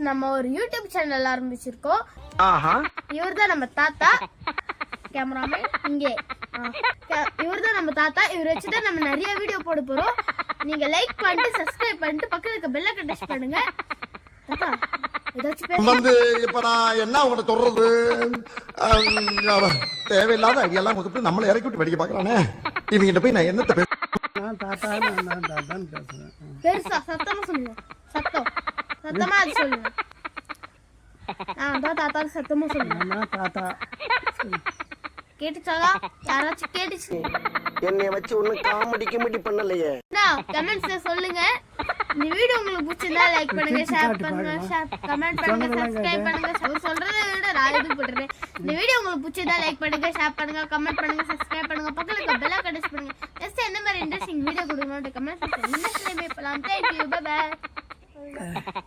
நம்ம ஒரு YouTube channel ஆரம்பிச்சிருக்கோம். இவர்தான் நம்ம தாத்தா. கேமராமேன் இங்கே. இவர்தான் நம்ம தாத்தா. இவர் வச்சுதான் நம்ம நிறைய வீடியோ போட போறோம். நீங்க லைக் பண்ணிட்டு சப்ஸ்கிரைப் பண்ணிட்டு பக்கத்துல இருக்க பெல் ஐகானை டச் பண்ணுங்க. தாத்தா வந்து இப்ப நான் என்ன உங்களை சொல்றது, தேவையில்லாத ஐடியெல்லாம் கொடுத்து நம்மளை இறக்கி விட்டு படிக்க பாக்குறானே. இவங்கிட்ட போய் நான் என்னத்த பெருசா சத்தமா சொல்லுங்க. சத்தமா அது சொல்லுங்க. தாத்தா சத்தமா சொல்லுங்க. தாத்தா கேட்டுச்சாங்க? யாராச்சும் கேட்டுச்சு? என்னைய வச்சு ஒண்ணு காமெடி பண்ணலையே. கமெண்ட்ஸ்ல சொல்லுங்க. இந்த வீடியோ உங்களுக்கு பிடிச்சிருந்தா லைக் பண்ணுங்க, ஷேர் பண்ணுங்க, கமெண்ட் பண்ணுங்க, சப்ஸ்கிரைப் பண்ணுங்க. அவர் சொல்றதை விட நான் எதுவும் போட்டுறேன். இந்த வீடியோ உங்களுக்கு பிடிச்சிருந்தா லைக் பண்ணுங்க, ஷேர் பண்ணுங்க, கமெண்ட் பண்ணுங்க, சப்ஸ்கிரைப் பண்ணுங்க, பக்கத்துல இருக்க பெல் ஐகானை டச் பண்ணுங்க. நெக்ஸ்ட் என்ன மாதிரி இன்ட்ரெஸ்டிங் வீடியோ கொடுக்கணும்னு கமெண்ட் பண்ணுங்க. நெக்ஸ்ட் டைம் பார்க்கலாம். Thank you. Bye bye.